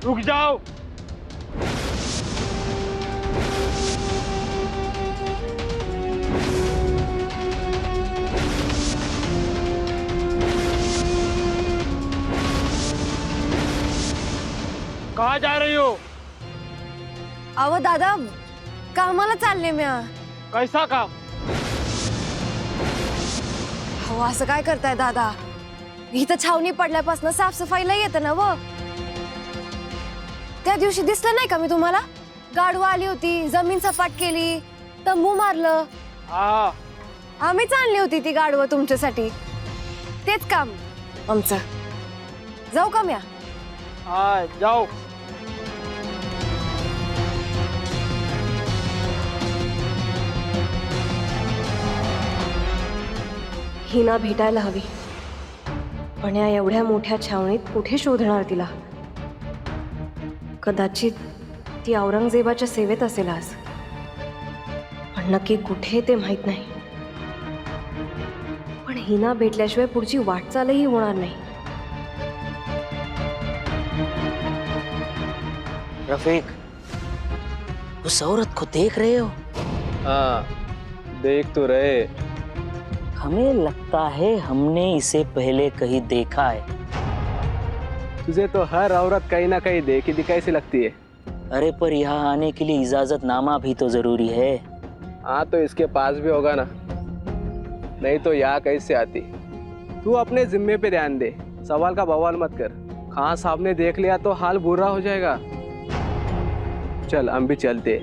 रुक जाओ। कहाँ जा रही हो? अहो दादा, कामाला चालले मी. कैसा काम? हो असं काय करताय दादा? इथं छावणी पडल्यापासून साफसफाईला येतं ना व. त्या दिवशी दिसलं नाही का मी तुम्हाला? गाढवा आली होती, जमीन सपाट केली, तंबू मारलं. हाँ आम्हीच आणली होती ती गाढवं तुमच्यासाठी. तेच काम आमचं. जाऊ का म्या? हाँ जाओ. हिना भेटायला हवी, पण या एवढ्या मोठ्या छावणीत कुठे शोधणार तिला? कदाचित ती औरंगजेबाच्या सेवेत असेल आज, पण नक्की कुठे ते माहित नाही. पण हिना भेटल्याशिवाय पुढची वाटचालही होणार नाही. रफीक, उस औरत को देख रहे हो? हाँ देख तो रहे. हमें लगता है हमने इसे पहले कहीं देखा है. तुझे तो हर औरत कहीं ना कहीं देखी दिखाई सी लगती है. अरे पर यहाँ आने के लिए इजाजतनामा भी तो जरूरी है. हाँ तो इसके पास भी होगा ना, नहीं तो यहाँ कैसे आती? तू अपने जिम्मे पे ध्यान दे, सवाल का बवाल मत कर. खान साहब ने देख लिया तो हाल बुरा हो जाएगा. चल हम भी चलते.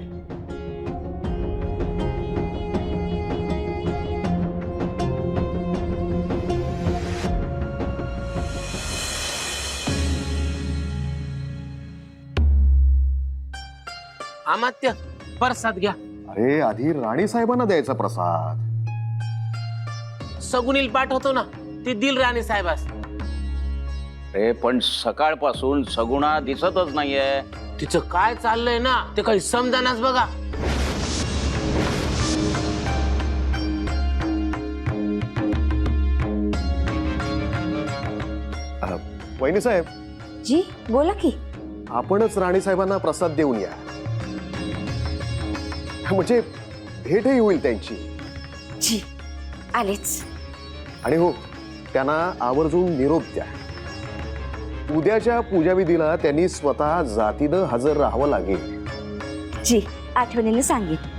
अमात्य प्रसाद घ्या. अरे आधी राणी साहेबांना द्यायचा प्रसाद. सगुनील पाठवतो ना, ती दिल राणी साहेबास. अरे पण सकाळपासून सगुणा दिसतच नाहीये. तिचं काय चाललंय ना ते काही समजानाच बघा. वहिनी साहेब, जी बोला की. आपणच राणी साहेबांना प्रसाद देऊन या, म्हणजे भेटही होईल त्यांची. जी आलेच. आणि हो, त्यांना आवर्जून निरोप द्या. उद्याच्या पूजाविधीला त्यांनी स्वतः जातीनं हजर राहावं लागेल. जी आठवणीने सांगितलं.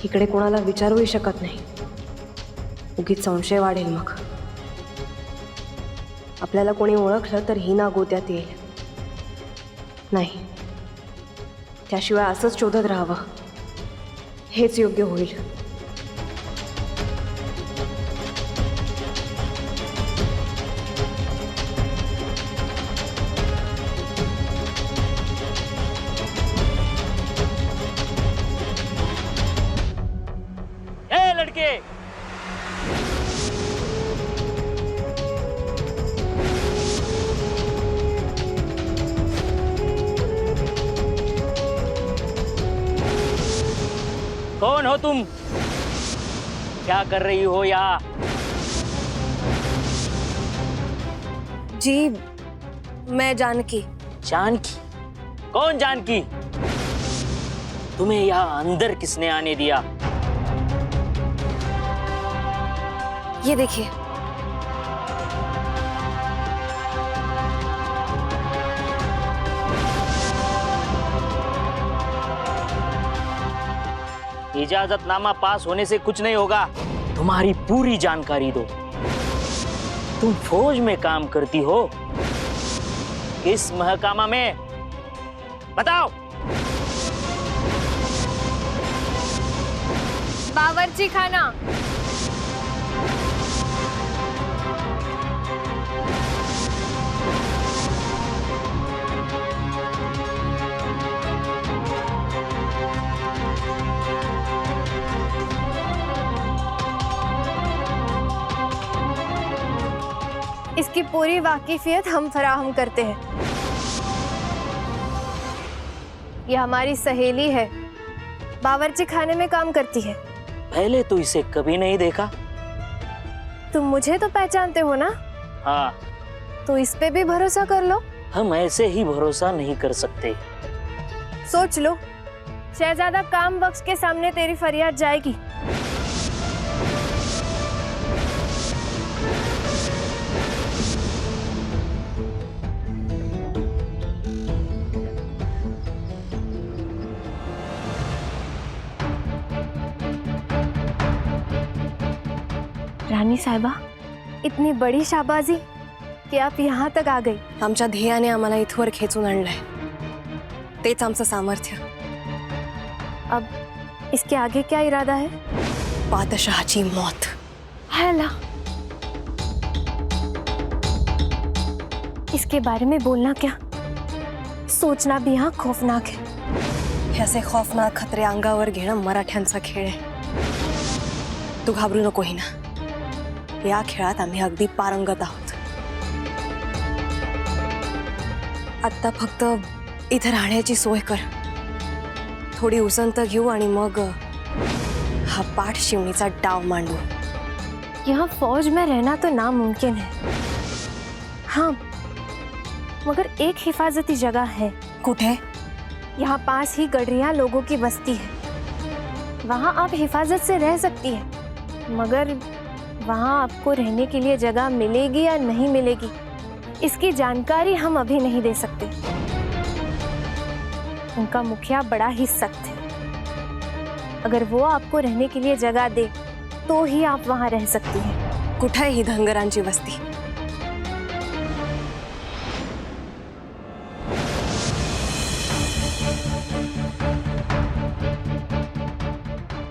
इकडे कोणाला विचारूही शकत नाही, उगीच संशय वाढेल. मग आपल्याला कोणी ओळखलं तर हिना गोत्यात येईल. नाही, त्याशिवाय असंच शोधत राहावं हेच योग्य होईल. लड़के, कौन हो तुम? क्या कर रही हो यहाँ? जी मैं जानकी. जानकी? कौन जानकी? तुम्हें यहाँ अंदर किसने आने दिया? ये देखिए. इजाजतनामा पास होने से कुछ नहीं होगा. तुम्हारी पूरी जानकारी दो. तुम फौज में काम करती हो, किस महकमा में? बताओ. बावर्ची खाना. इसकी पूरी वाकिफियत हम फराहम करते हैं। ये हमारी सहेली है, बावर्ची खाने में काम करती है। पहले तो इसे कभी नहीं देखा। तुम मुझे तो पहचानते हो ना, हाँ, तो इस पे भी भरोसा कर लो। हम ऐसे ही भरोसा नहीं कर सकते। सोच लो, शहजादा काम बख्श के सामने तेरी फरियाद जाएगी। रानी साहिबा, इतनी बड़ी शाबाजी कि आप यहाँ तक आ गई। आमच्या ध्येयाने आम्हाला इथवर खेचून आणलंय, तेच आमचं सामर्थ्य। अब इसके आगे क्या इरादा है? बादशाहची मौत। हाय अल्लाह, इसके बारे में बोलना क्या, सोचना भी यहाँ खौफनाक है। ऐसे खौफनाक खतरे अंगावर घेणं मराठ्यांचा खेळ आहे। तू घाबरू नको हिना, या खेळात आम्ही अगदी पारंगत आहोत। आता फक्त इथे राहण्याची सोय कर, थोडी उसंत घेऊ आणि मग हा पाठ शिवणीचा डाव मांडू। यहाँ फौज में रहना तो नामुमकिन है, हाँ, मगर एक हिफाजती जगह है। कुठे? यहाँ पास ही गडरिया लोगों की बस्ती है, वहाँ आप हिफाजत से रह सकती है। मगर वहाँ आपको रहने के लिए जगह मिलेगी या नहीं मिलेगी, इसकी जानकारी हम अभी नहीं दे सकते। उनका मुखिया बड़ा ही सख्त है, अगर वो आपको रहने के लिए जगह दे तो ही आप वहाँ रह सकती हैं। कुठे ही धनगरांची वस्ती?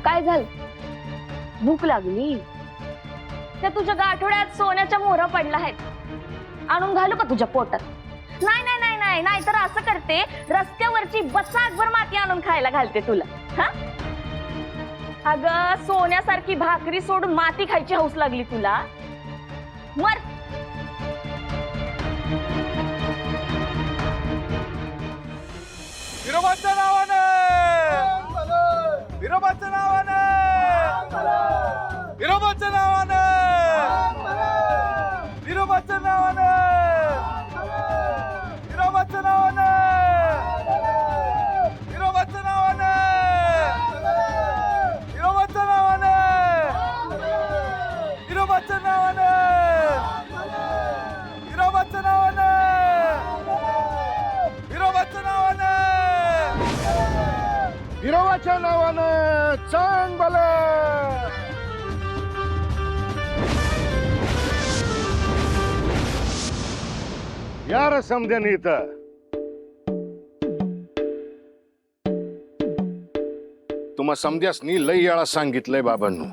काय झालं? भूक लागली? त्या तुझ्या गाठोड्यात सोन्याच्या मोहरा पडला आहेत, आणून घालू का तुझ्या पोटात? नाही नाही नाही नाही नाही, तर असं करते, रस्त्यावरची बसाकभर माती आणून खायला घालते तुला। हा, अगं सोन्यासारखी भाकरी सोडून माती खायची हौस लागली तुला? मर। विरोबाच्या नावाने, विरोबाच्या नावाने, विरोबाच्या नावाने, विरोबाच्या नावाने, विरोबाच्या नावाने, विरोबाच्या नावाने, विरोबाच्या नावाने, विरोबाच्या नावाने, विरोबाच्या नावाने, विरोबाच्या नावाने, विरोबाच्या नावानं चांग भलं। यार समजन इथं तुम्हा समध्यासनी लई वेळा सांगितलंय बाबांनो,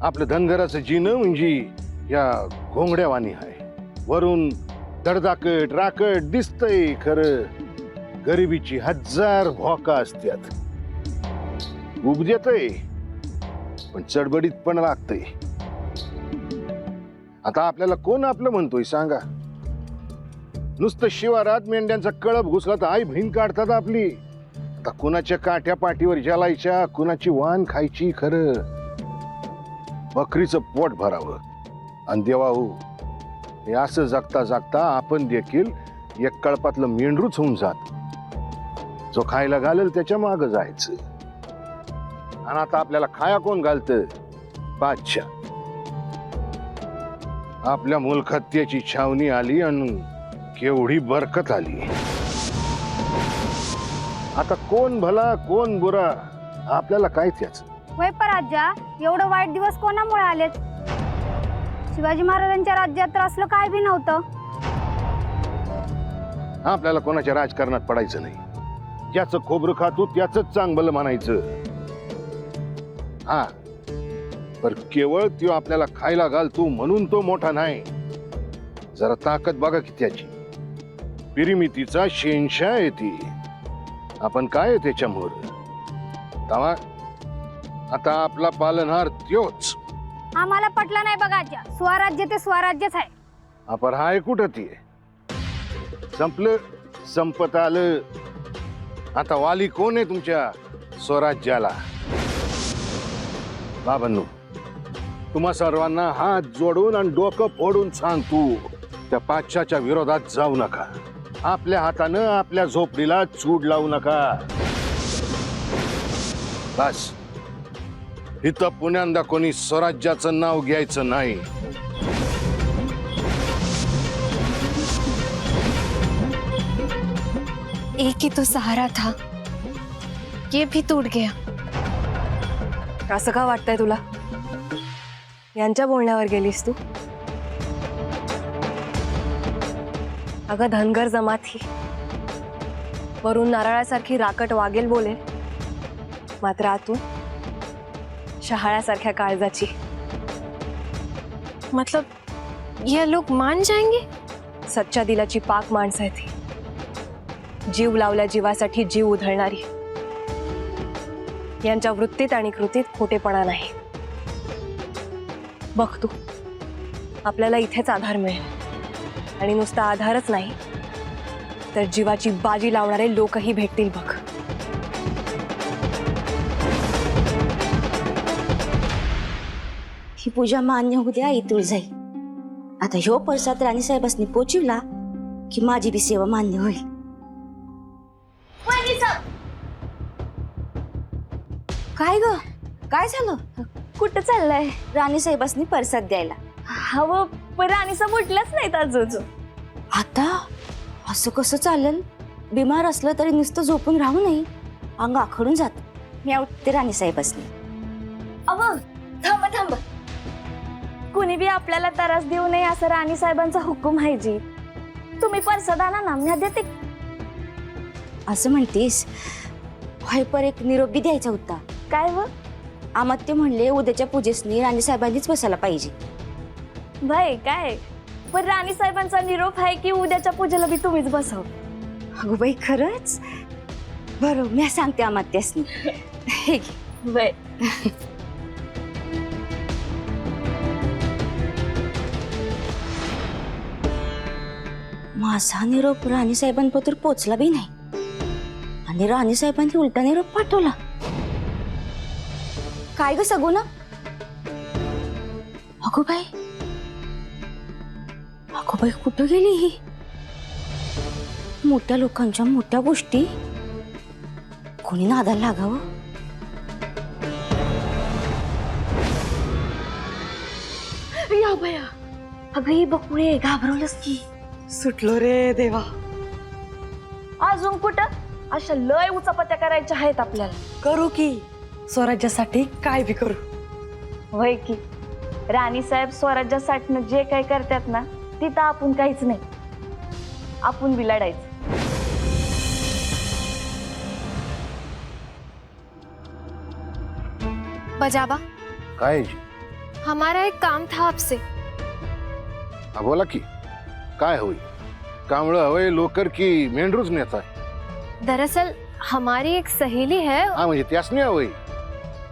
आपलं धनगराचं जीणं म्हणजे या घोंगड्यावानी आहे। वरून दडदाकट राकट दिसतंय, खरं गरिबीची हजार भोका असत्यात। उब देतय पण चडबडीत पण लागतंय। आता आपल्याला कोण आपलं म्हणतोय सांगा? नुसतं शिवारात मेंढ्यांचा कळप घुसला तर आई बहीण काढतात आपली। आता कुणाच्या काठ्या पाठीवर जलायच्या, कुणाची वान खायची। खरं बकरीचं पोट भरावं आणि देवाहू, हे असं जगता जगता आपण देखील एक कळपातलं मेंढरूच होऊन जात। जो खायला घालेल त्याच्या मागं जायचं। आणि आता आपल्याला खाया कोण घालतं? बादशाह। आपल्या मुलखात त्याची छावणी आली आणि केवढी बरकत आली। आता कोण भला कोण बुरा आपल्याला काय त्याच? वय पराज्या, एवढं वाईट दिवस कोणामुळे आलेत? शिवाजी महाराजांच्या राज्यात तर असलं काय बी नव्हतं। आपल्याला कोणाच्या राजकारणात पडायचं नाही। ज्याचं खोबरं खातो त्याचंच चांगलं म्हणायचं। हा, पर केवळ तो आपल्याला खायला घालतो म्हणून तो मोठा नाही। जरा ताकद बघा की त्याची। पिरिमितीचा शेंशा येते, आपण काय त्याच्यामुळे तवा आता आपला पालनहार त्योच। आम्हाला पटलं नाही बघाच्या, स्वराज्य ते स्वराज्यच आहे। आपण हाय कुठं ती संपलं संपत आलं. आता वाली कोण आहे तुमच्या स्वराज्याला? बाबांनो, तुम्हा सर्वांना हात जोडून आणि डोकं फोडून सांगतो, त्या पाश्चाच्या विरोधात जाऊ नका. आपल्या हातानं आपल्या झोपडीला चूड लावू नका. बस, इथं पुण्यांदा कोणी स्वराज्याचं नाव घ्यायचं नाही. एक ही तो सहारा था, ये भी टूट गया. असं का वाटतंय तुला? यांच्या बोलण्यावर गेलीस तू? अगं धनगर जमात ही वरून नारळासारखी राकट वागेल बोलेल, मात्र आतून शहाळ्यासारख्या काळजाची. मतलब ये लोग मान जाएंगे? सच्च्या दिलाची पाक माणसं आहेत ही. जीव लावल्या जीवासाठी जीव उधळणारी. यांच्या वृत्तीत आणि कृतीत खोटेपणा नाही. बघ तू, आपल्याला इथेच आधार मिळेल. आणि नुसता आधारच नाही तर जीवाची बाजी लावणारे लोकही भेटतील बघ. ही पूजा मान्य होऊ द्या, इथून जाई. आता ह्यो परसात राणीसाहेबांनी पोचवला की माझी बी सेवा मान्य होईल. काय ग, काय झालं? कुठं चाललंय? राणीसाहेबांनी परसाद द्यायला. हवं पण राणीसाहेब उठल्याच नाहीत अजून. आता असं कसं चालेल? बिमार असलं तरी नुसतं झोपून राहू नये, अंग आखडून जात. मी उठते राणीसाहेबांनी. अव थांब थांब, कुणी बी आपल्याला त्रास देऊ नये असं राणीसाहेबांचा हुकूम आहे जी. तुम्ही परसादाना नामण्या देते असं म्हणतेस? होय, पर एक निरोप बी द्यायचा होता. काय व? अमात्य म्हणले उद्याच्या पूजेसनी राणीसाहेबांनीच बसायला पाहिजे. भाई काय पण राणीसाहेबांचा निरोप आहे की उद्याच्या पूजेला बी तुम्हीच बसव. अगो बाई, खरंच? बरं, मी सांगते अमात्यासनी. हे घे. बाय. माझा निरोप राणीसाहेबांपत्र पोचला बी नाही आणि राणीसाहेबांनी उलटा निरोप पाठवला. काय ग सगुना? अगो बाई, अगो बाई, कुठं गेली ही? मोठ्या लोकांच्या मोठ्या गोष्टी कोणी नादाला लागावं? या बया, अगं ही बकुळे, घाबरवलंस की. सुटलो रे देवा. अजून कुठं? अशा लय उचापत्या करायच्या आहेत आपल्याला. करू की स्वराज्यासाठी काय बी करू. होय की, राणीसाहेब स्वराज्यासाठी जे काही करतात ना, तिथं आपण काहीच नाही. आपण बी लढायचं. बजाबा, काय? हमारा एक काम था आपसे. हा, बोला की. काय होई? कांबळं हवंय लोकर की मेंढरूच नेताय? दरअसल हमारी एक सहेली है. हा, म्हणजे त्यासनी हवंय.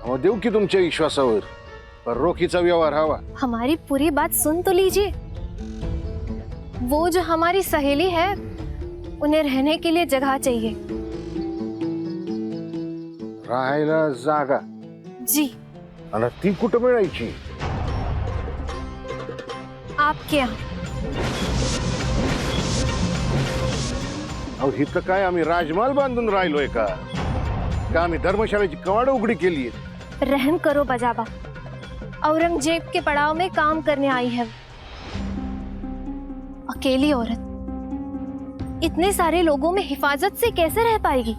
अहो, देऊ की तुमच्या विश्वासावर, पर रोखीचा व्यवहार हवा. हमारी पूरी बात सुन तो लीजिए. वो जो हमारी सहेली है, उन्हें रहने के लिए जगह चाहिए. राहायला जागा? जी. आणि ती कुठं मिळायची? आपके यहाँ. अहो, इथं काय आम्ही राजमाल बांधून राहिलोय का? का आम्ही धर्मशाळेची कवाड उघडी केली? रहम करो बजाबा, औरंगजेब के पड़ाव में काम करने आई है. अकेली औरत इतने सारे लोगों में हिफाजत से कैसे रह पाएगी?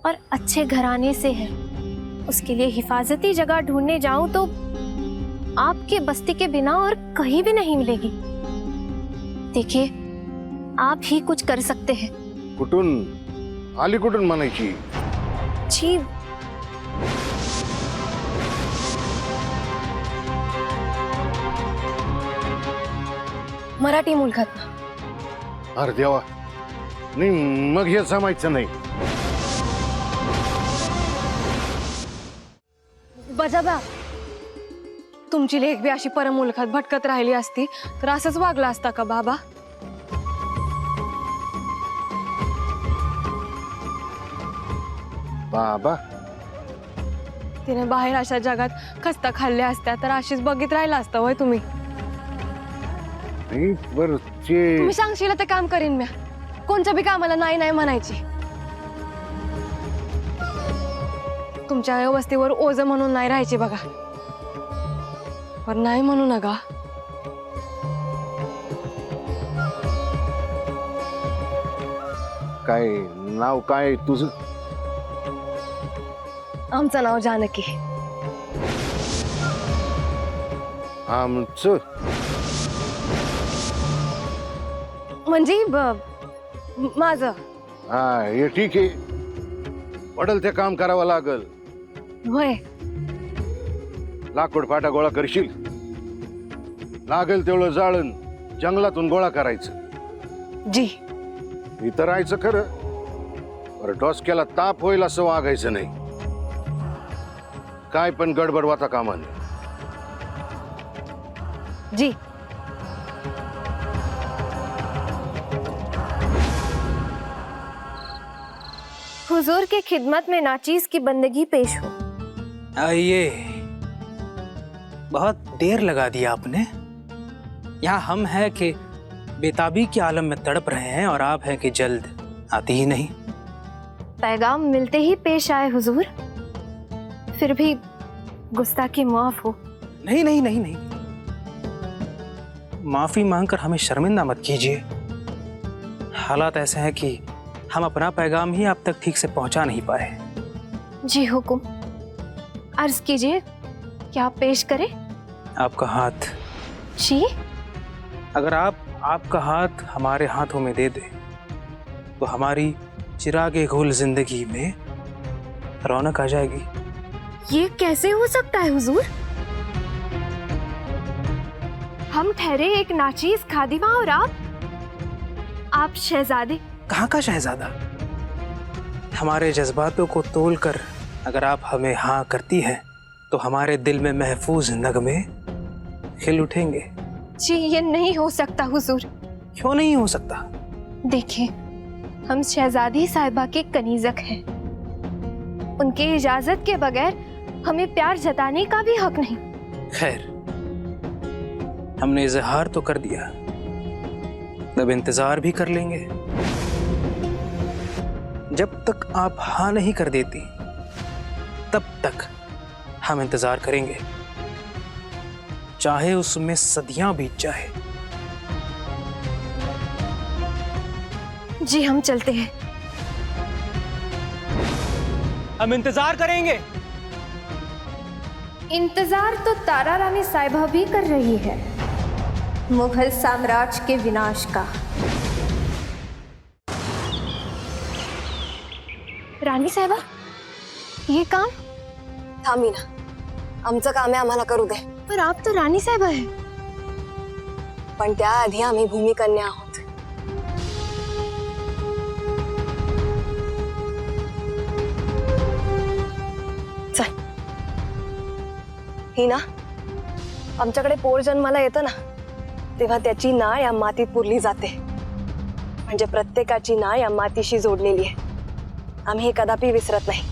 और अच्छे घराने से है, उसके लिए हिफाजती जगह ढूंढने जाऊं तो आपके बस्ती के बिना और कहीं भी नहीं मिलेगी. देखिए, आप ही कुछ कर सकते हैं. कुठून आली? कुठून म्हणायची? जी, मराठी मुलखात. अरे देवा, नाही मग हे जमायचं नाही. बजाबा, तुमची लेख बी अशी परमुलखात भटकत राहिली असती तर असंच वागला असता का बाबा? बाबा तिने बाहेर अशा जगात खस्ता खाल्ल्या असत्या तर अशीच बघित राहिला असता होय तुम्ही? नाही बर ते तुम्ही सांगशील ते काम करीन म्या. कोणत्या बी कामाला नाही नाही म्हणायची. तुमच्या या वस्तीवर ओझ म्हणून नाही राहायची बघा. पर नाही म्हणू नका. काय नाव काय तुझं? आमचं नाव जानकी. आमचं म्हणजे माझं. हा हे ठीक आहे. पडल ते काम करावं लागल. होय. लाकूड फाटा गोळा करशील. लागेल तेवढं जाळण जंगलातून गोळा करायचं. जी. इथं राहायचं खरं, बरं डोसक्याला ताप होईल असं वागायचं नाही. काय पण गडबड वाता कामा नाही. जी. हुजूर की खिदमत में नाचीज की बंदगी पेश हो. आइए, बहुत देर लगा दिया आपने. यहाँ हम हैं कि बेताबी के आलम में तड़प रहे हैं और आप हैं कि जल्द आती ही नहीं. पैगाम मिलते ही पेश आए हुजूर. फिर भी गुस्ताखी माफ हो. नहीं नहीं नहीं नहीं, माफी मांगकर हमें शर्मिंदा मत कीजिए. हालात ऐसे हैं कि हम अपना पैगाम ही आप तक ठीक से पहुंचा नहीं पाए. जी हुकुम. अर्ज कीजिए, क्या पेश करें? आपका हाथ. जी. अगर आप आपका हाथ हमारे हाथों में दे दे तो हमारी चिरागे गुल जिंदगी में रौनक आ जाएगी. ये कैसे हो सकता है हुजूर? हम ठहरे एक नाचीज खादिमा और आप शहजादे. कहाँ का शहजादा? हमारे जज्बातों को तोलकर अगर आप हमें हाँ करती हैं तो हमारे दिल में महफूज नगमे खिल उठेंगे. जी ये नहीं हो सकता हुजूर. क्यों नहीं हो सकता? देखिए, हम शहजादी साहिबा के कनीजक हैं. उनके इजाजत के बगैर हमें प्यार जताने का भी हक नहीं. खैर, हमने इजहार तो कर दिया, अब इंतजार भी कर लेंगे. जब तक आप हाँ नहीं कर देती तब तक हम इंतजार करेंगे, चाहे उसमें सदियां बीत जाए. जी हम चलते हैं. हम इंतजार करेंगे. इंतजार तो तारा रानी साहिबा भी कर रही है मुगल साम्राज्य के विनाश का. राणी साहेबा, ये काम. थांबी ना, आमचं काम आहे, आम्हाला करू दे. पर आप तो राणी साहेब आहे. पण त्याआधी आम्ही भूमिकन्या आहोत. चल. ही ना, आमच्याकडे पोर जन्माला येतं ना तेव्हा त्याची नाळ या मातीत पुरली जाते. म्हणजे प्रत्येकाची नाळ या मातीशी जोडलेली आहे. आम्ही हे कदापि विसरत नाही.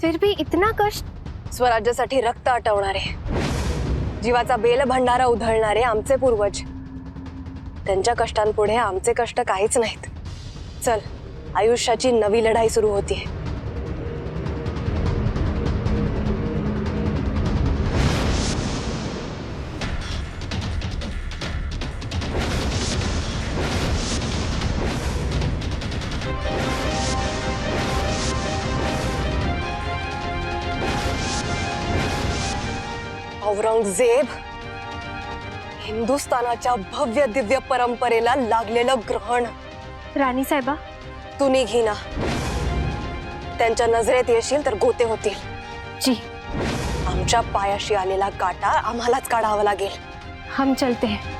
फिर भी इतना कष्ट. स्वराज्यासाठी रक्त आटवणारे, जीवाचा बेल भंडारा उधळणारे आमचे पूर्वज, त्यांच्या कष्टांपुढे आमचे कष्ट काहीच नाहीत. चल, आयुष्याची नवी लढाई सुरू होतीये. औरंगजेब, हिंदुस्थानाच्या भव्य दिव्य परंपरेला लागलेलं ग्रहण. राणी साहेबा, तू निघी ना. त्यांच्या नजरेत येशील तर गोते होतील. जी. आमच्या पायाशी आलेला काटा आम्हालाच काढावा लागेल. हम चलते हैं.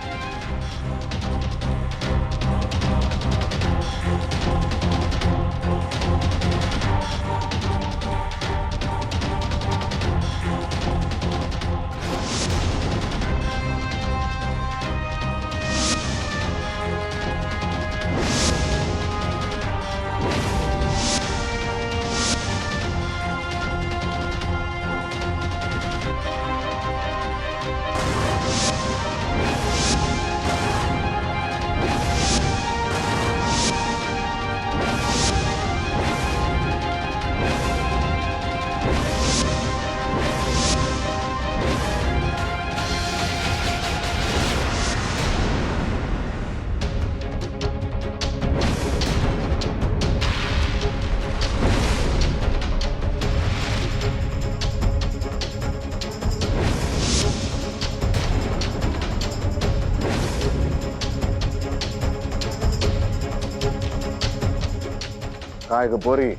काय ग पोरी,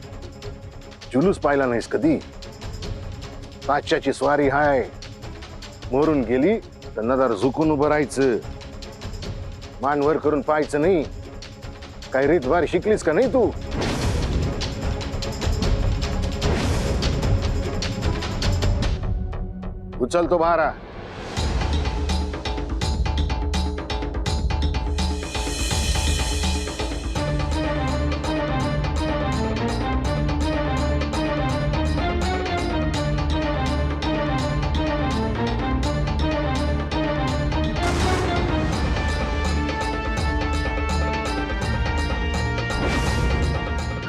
जुलूस पाहिला नाहीस कधी? पाचच्याची स्वारी हाय, मोरून गेली तर नजर झुकून उभं राहायचं, मानवर करून पाहायचं नाही. काही रीतभार शिकलीस का नाही तू? उचल तो भारा.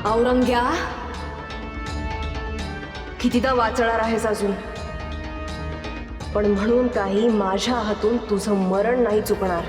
औरंग्या, कितीदा वाचणार आहेस अजून? पण म्हणून काही माझ्या हातून तुझं मरण नाही चुकणार.